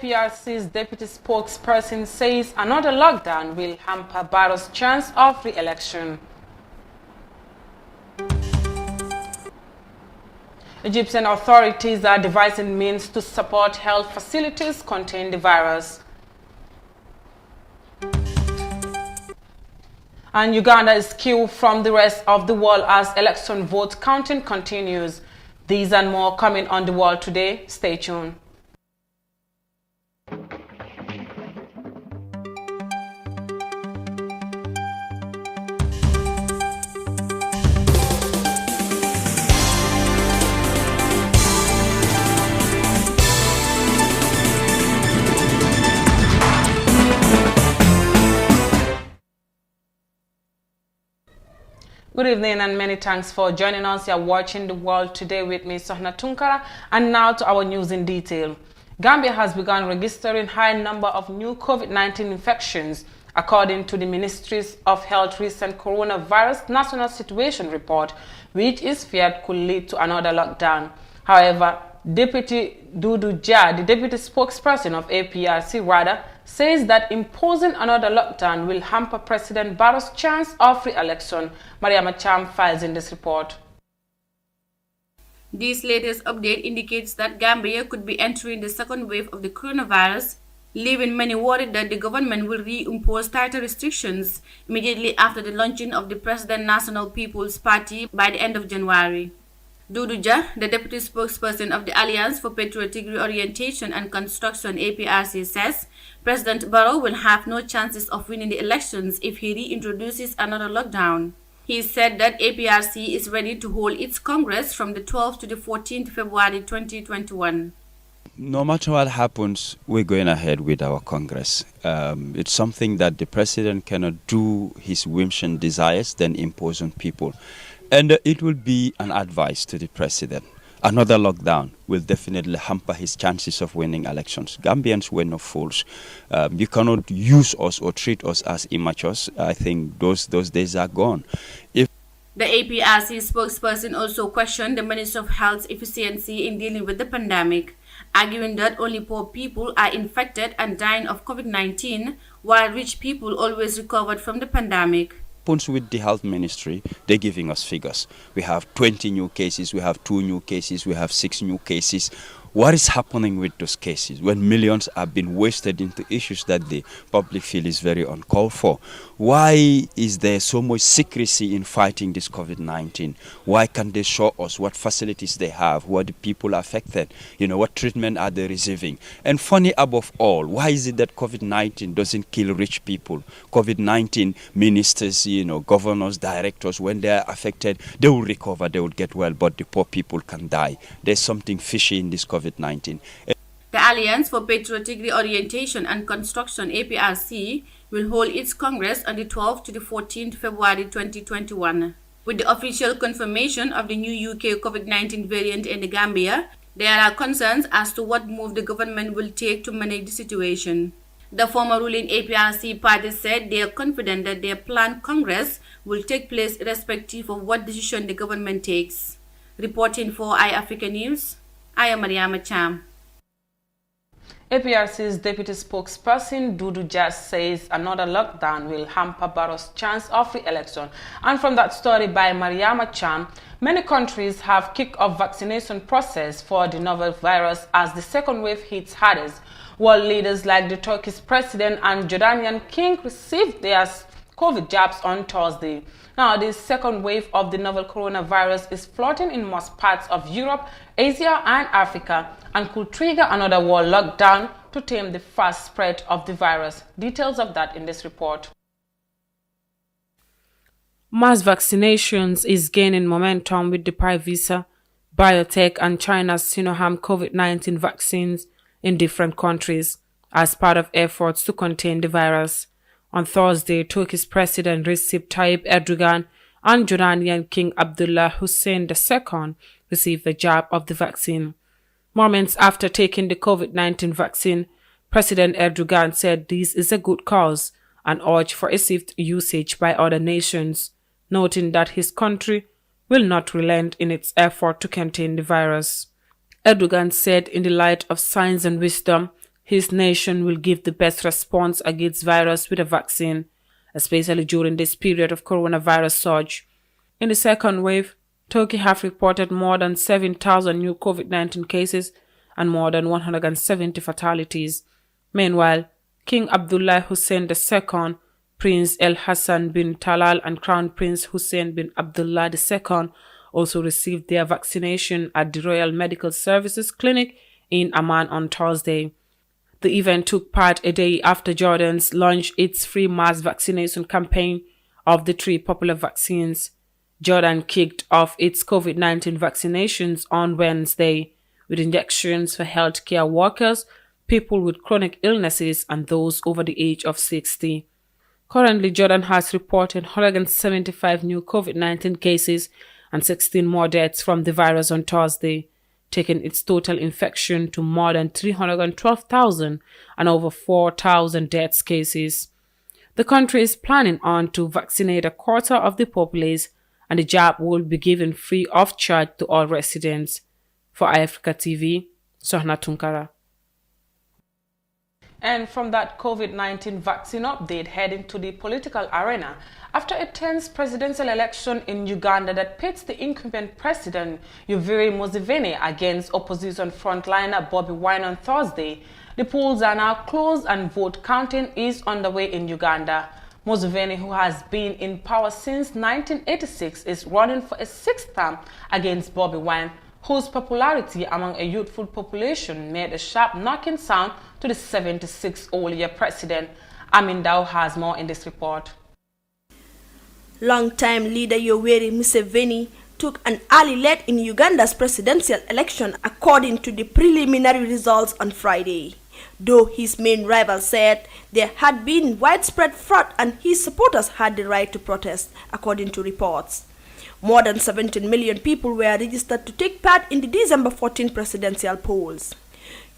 APRC's deputy spokesperson says another lockdown will hamper Barrow's chance of re-election. Egyptian authorities are devising means to support health facilities containing the virus. And Uganda is queued from the rest of the world as election vote counting continues. These and more coming on the world today. Stay tuned. Good evening and many thanks for joining us. You are watching The World Today with me, Sohna Tunkara. And now to our news in detail. Gambia has begun registering high number of new COVID-19 infections, according to the Ministries of Health recent coronavirus national situation report, which is feared could lead to another lockdown. However, Deputy Dudu Jah, the deputy spokesperson of APRC, says that imposing another lockdown will hamper President Barrow's chance of re-election. Mariama Cham files in this report. This latest update indicates that Gambia could be entering the second wave of the coronavirus, leaving many worried that the government will reimpose tighter restrictions immediately after the launching of the President National People's Party by the end of January. Dudu Jah, the deputy spokesperson of the Alliance for Patriotic Reorientation and Construction APRC, says President Barrow will have no chances of winning the elections if he reintroduces another lockdown. He said that APRC is ready to hold its Congress from the 12th to the 14th February 2021. No matter what happens, we're going ahead with our Congress. It's something that the president cannot do his whims and desires, then impose on people. And it will be an advice to the president. Another lockdown will definitely hamper his chances of winning elections. Gambians were no fools. You cannot use us or treat us as immatures. I think those days are gone. The APRC spokesperson also questioned the Ministry of Health's efficiency in dealing with the pandemic, arguing that only poor people are infected and dying of COVID-19, while rich people always recovered from the pandemic. With the health ministry, they're giving us figures. We have 20 new cases, we have 2 new cases, we have 6 new cases. What is happening with those cases when millions are being wasted into issues that the public feel is very uncalled for? Why is there so much secrecy in fighting this COVID-19? Why can't they show us what facilities they have, who are the people affected, what treatment are they receiving? And funny above all, why is it that COVID-19 doesn't kill rich people? COVID-19 ministers, governors, directors, when they are affected, they will recover, they will get well, but the poor people can die. There's something fishy in this COVID-19. The Alliance for Patriotic Reorientation and Construction APRC will hold its Congress on the 12th to the 14th February 2021. With the official confirmation of the new UK COVID-19 variant in the Gambia, there are concerns as to what move the government will take to manage the situation. The former ruling APRC party said they are confident that their planned Congress will take place irrespective of what decision the government takes. Reporting for iAfrica News, I am Mariama Cham. APRC's deputy spokesperson Dudu Jah says another lockdown will hamper Barrow's chance of re-election. And from that story by Mariama Cham, many countries have kicked off vaccination process for the novel virus as the second wave hits hardest. World leaders like the Turkish president and Jordanian king received their COVID jabs on Thursday. Now, this second wave of the novel coronavirus is floating in most parts of Europe, Asia, and Africa, and could trigger another world lockdown to tame the fast spread of the virus. Details of that in this report. Mass vaccinations is gaining momentum with the Pfizer, BioNTech, and China's Sinopharm COVID-19 vaccines in different countries as part of efforts to contain the virus. On Thursday, Turkish President Recep Tayyip Erdogan and Jordanian King Abdullah Hussein II received the jab of the vaccine. Moments after taking the COVID-19 vaccine, President Erdogan said this is a good cause and urged for a swift usage by other nations, noting that his country will not relent in its effort to contain the virus. Erdogan said in the light of science and wisdom, his nation will give the best response against virus with a vaccine, especially during this period of coronavirus surge. In the second wave, Turkey have reported more than 7,000 new COVID-19 cases and more than 170 fatalities. Meanwhile, King Abdullah Hussein II, Prince El Hassan bin Talal and Crown Prince Hussein bin Abdullah II also received their vaccination at the Royal Medical Services Clinic in Amman on Thursday. The event took part a day after Jordan's launched its free mass vaccination campaign of the three popular vaccines. Jordan kicked off its COVID-19 vaccinations on Wednesday with injections for healthcare workers, people with chronic illnesses, and those over the age of 60. Currently, Jordan has reported 175 new COVID-19 cases and 16 more deaths from the virus on Thursday, taking its total infection to more than 312,000 and over 4,000 deaths cases. The country is planning on to vaccinate a quarter of the populace, and the jab will be given free of charge to all residents. For iAfrica TV, Sohna Tunkara. And from that COVID-19 vaccine update, heading to the political arena, after a tense presidential election in Uganda that pits the incumbent president Yoweri Museveni against opposition frontliner Bobi Wine on Thursday, the polls are now closed and vote counting is underway in Uganda. Museveni, who has been in power since 1986, is running for a sixth term against Bobi Wine, whose popularity among a youthful population made a sharp knocking sound to the 76-year president. Amin Dao has more in this report. Long-time leader Yoweri Museveni took an early lead in Uganda's presidential election according to the preliminary results on Friday, though his main rival said there had been widespread fraud and his supporters had the right to protest, according to reports. More than 17 million people were registered to take part in the December 14 presidential polls.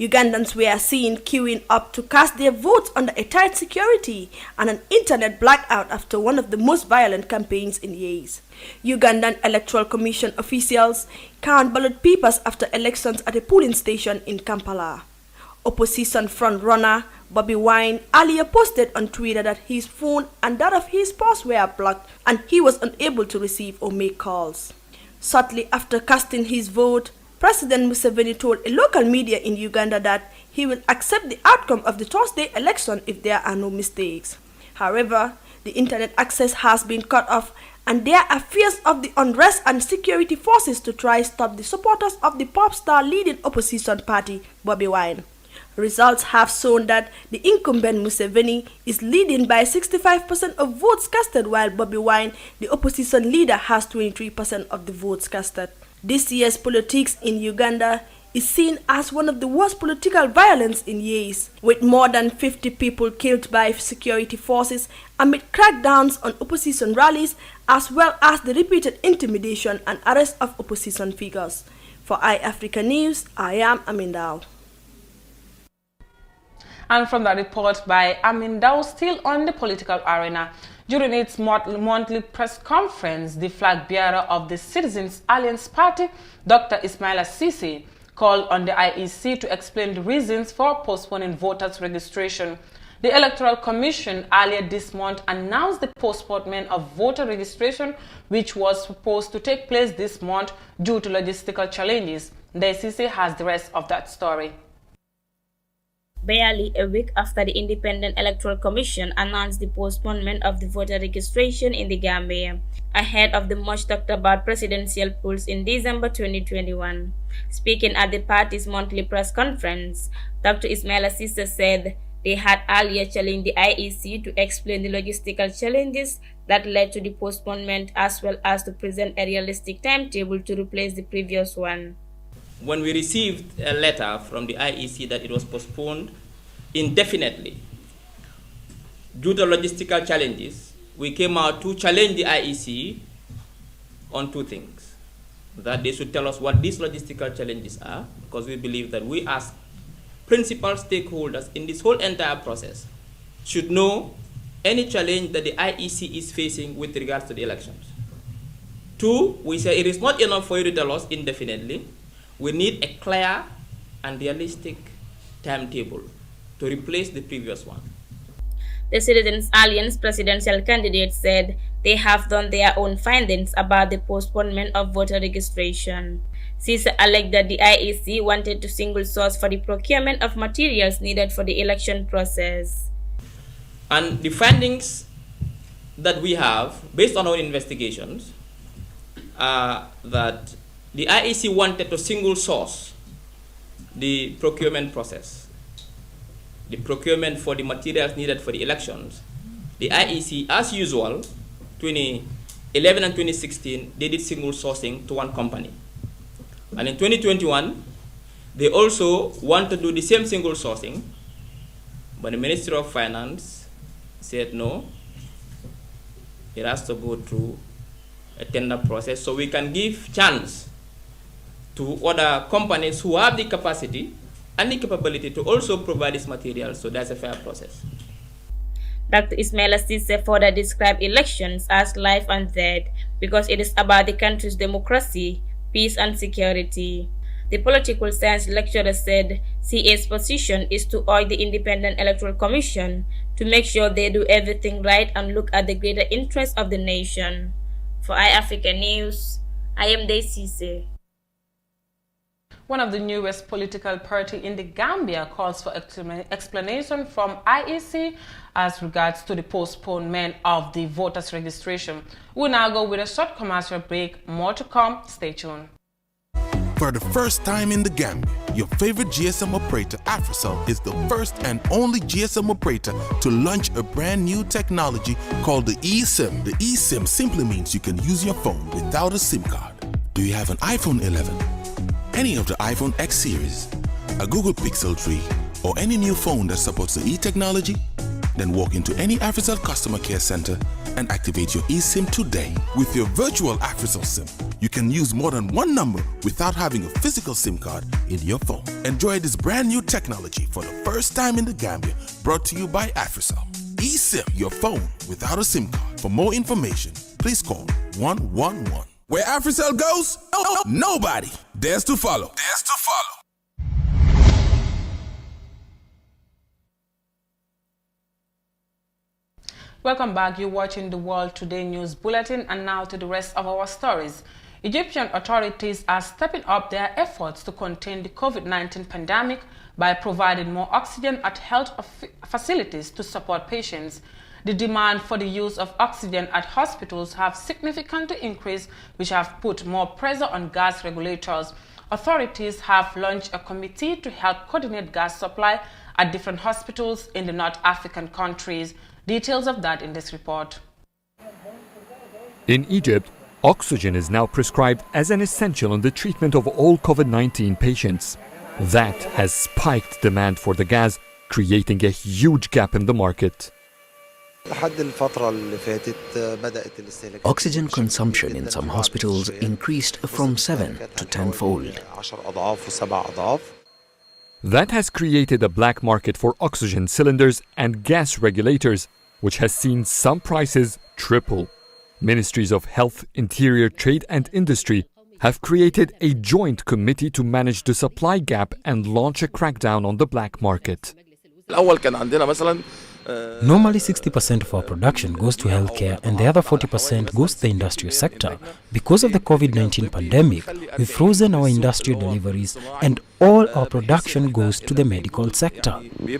Ugandans were seen queuing up to cast their votes under a tight security and an internet blackout after one of the most violent campaigns in years. Ugandan Electoral Commission officials count ballot papers after elections at a polling station in Kampala. Opposition frontrunner Bobi Wine earlier posted on Twitter that his phone and that of his spouse were blocked and he was unable to receive or make calls. Shortly after casting his vote, President Museveni told a local media in Uganda that he will accept the outcome of the Thursday election if there are no mistakes. However, the internet access has been cut off and there are fears of the unrest and security forces to try stop the supporters of the pop star leading opposition party, Bobi Wine. Results have shown that the incumbent Museveni is leading by 65% of votes casted, while Bobi Wine, the opposition leader, has 23% of the votes casted. This year's politics in Uganda is seen as one of the worst political violence in years, with more than 50 people killed by security forces amid crackdowns on opposition rallies, as well as the repeated intimidation and arrest of opposition figures. For iAfrica News, I am Amin Dao. And from that report by Amin Dao, still on the political arena, during its monthly press conference, the flag bearer of the Citizens Alliance Party, Dr. Ismaila Ceesay, called on the IEC to explain the reasons for postponing voters' registration. The Electoral Commission earlier this month announced the postponement of voter registration, which was supposed to take place this month due to logistical challenges. The IEC has the rest of that story. Barely a week after the Independent Electoral Commission announced the postponement of the voter registration in the Gambia, ahead of the much talked about presidential polls in December 2021. Speaking at the party's monthly press conference, Dr. Ismaila Ceesay said they had earlier challenged the IEC to explain the logistical challenges that led to the postponement, as well as to present a realistic timetable to replace the previous one. When we received a letter from the IEC that it was postponed indefinitely due to logistical challenges, we came out to challenge the IEC on two things. That they should tell us what these logistical challenges are, because we believe that we as principal stakeholders in this whole entire process should know any challenge that the IEC is facing with regards to the elections. Two, we say it is not enough for you to tell us indefinitely. We need a clear and realistic timetable to replace the previous one. The Citizens Alliance presidential candidate said they have done their own findings about the postponement of voter registration. Cisse alleged that the IEC wanted to single source for the procurement of materials needed for the election process. And the findings that we have, based on our investigations, are that the IEC wanted to single source the procurement process, the procurement for the materials needed for the elections. The IEC, as usual, 2011 and 2016, they did single sourcing to one company. And in 2021, they also want to do the same single sourcing, but the Ministry of Finance said no, it has to go through a tender process so we can give chance to other companies who have the capacity and the capability to also provide this material, so that's a fair process. Dr. Ismaila Cisse further described elections as life and death because it is about the country's democracy, peace and security. The political science lecturer said CA's position is to urge the Independent Electoral Commission to make sure they do everything right and look at the greater interest of the nation. For iAfrica News, I am Daisy Cisse. One of the newest political party in the Gambia calls for explanation from IEC as regards to the postponement of the voters' registration. We'll now go with a short commercial break. More to come. Stay tuned. For the first time in the Gambia, your favorite GSM operator, Africell, is the first and only GSM operator to launch a brand new technology called the eSIM. The eSIM simply means you can use your phone without a SIM card. Do you have an iPhone 11? Any of the iPhone X series, a Google Pixel 3, or any new phone that supports the e-technology? Then walk into any Africell customer care center and activate your eSIM today. With your virtual Africell SIM, you can use more than one number without having a physical SIM card in your phone. Enjoy this brand new technology for the first time in the Gambia, brought to you by Africell. eSIM, your phone without a SIM card. For more information, please call 111. Where Africell goes, nobody dares to follow. Welcome back. You're watching the World Today News Bulletin, and now to the rest of our stories. Egyptian authorities are stepping up their efforts to contain the COVID-19 pandemic by providing more oxygen at health facilities to support patients. The demand for the use of oxygen at hospitals have significantly increased, which have put more pressure on gas regulators. Authorities have launched a committee to help coordinate gas supply at different hospitals in the North African countries. Details of that in this report. In Egypt, oxygen is now prescribed as an essential in the treatment of all COVID-19 patients. That has spiked demand for the gas, creating a huge gap in the market. Oxygen consumption in some hospitals increased from 7 to 10-fold. That has created a black market for oxygen cylinders and gas regulators, which has seen some prices triple. Ministries of Health, Interior, Trade and Industry have created a joint committee to manage the supply gap and launch a crackdown on the black market. Normally 60% of our production goes to healthcare and the other 40% goes to the industrial sector. Because of the COVID-19 pandemic, we've frozen our industrial deliveries and all our production goes to the medical sector. The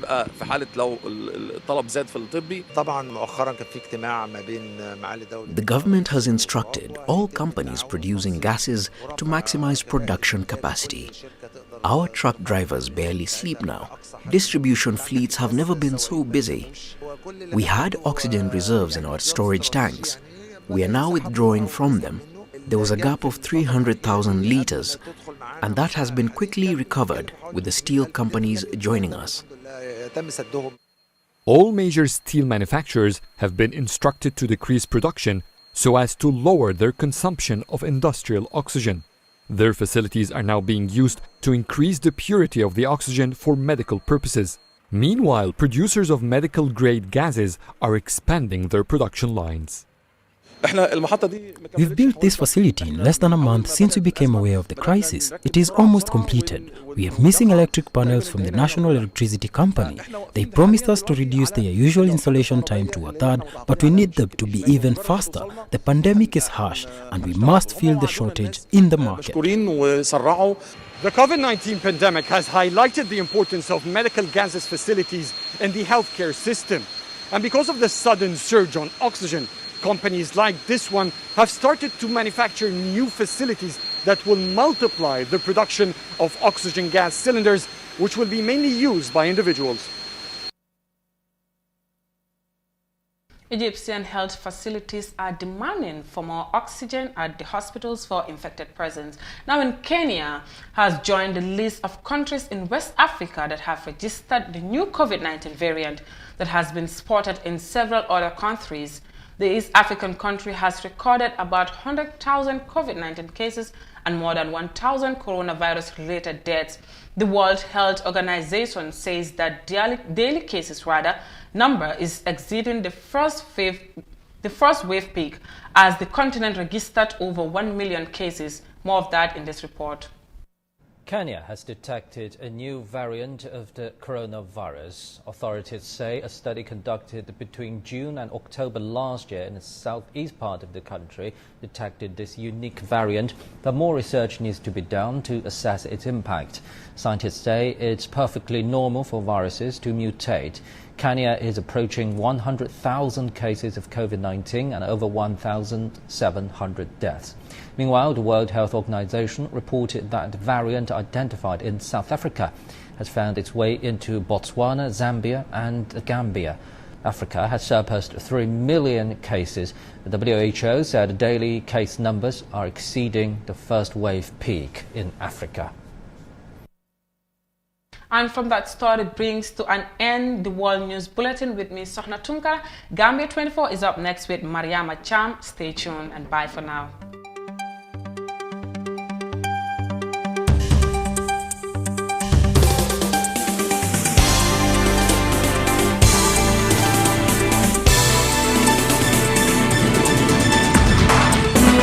government has instructed all companies producing gases to maximize production capacity. Our truck drivers barely sleep now. Distribution fleets have never been so busy. We had oxygen reserves in our storage tanks. We are now withdrawing from them. There was a gap of 300,000 litres, and that has been quickly recovered with the steel companies joining us. All major steel manufacturers have been instructed to decrease production so as to lower their consumption of industrial oxygen. Their facilities are now being used to increase the purity of the oxygen for medical purposes. Meanwhile, producers of medical-grade gases are expanding their production lines. We've built this facility in less than a month since we became aware of the crisis. It is almost completed. We are missing electric panels from the National Electricity Company. They promised us to reduce their usual installation time to a third, but we need them to be even faster. The pandemic is harsh and we must fill the shortage in the market. The COVID-19 pandemic has highlighted the importance of medical gases facilities in the healthcare system. And because of the sudden surge on oxygen, companies like this one have started to manufacture new facilities that will multiply the production of oxygen gas cylinders, which will be mainly used by individuals. Egyptian health facilities are demanding for more oxygen at the hospitals for infected persons. Now, in Kenya has joined the list of countries in West Africa that have registered the new COVID-19 variant that has been spotted in several other countries. The East African country has recorded about 100,000 COVID-19 cases and more than 1,000 coronavirus-related deaths. The World Health Organization says that daily cases number is exceeding the first wave peak as the continent registered over 1 million cases. More of that in this report. Kenya has detected a new variant of the coronavirus. Authorities say a study conducted between June and October last year in the southeast part of the country detected this unique variant, but more research needs to be done to assess its impact. Scientists say it's perfectly normal for viruses to mutate. Kenya is approaching 100,000 cases of COVID-19 and over 1,700 deaths. Meanwhile, the World Health Organization reported that the variant identified in South Africa has found its way into Botswana, Zambia and Gambia. Africa has surpassed 3 million cases. The WHO said daily case numbers are exceeding the first wave peak in Africa. And from that story brings to an end the World News Bulletin with me, Sohna Tunkara. Gambia 24 is up next with Mariama Cham. Stay tuned and bye for now.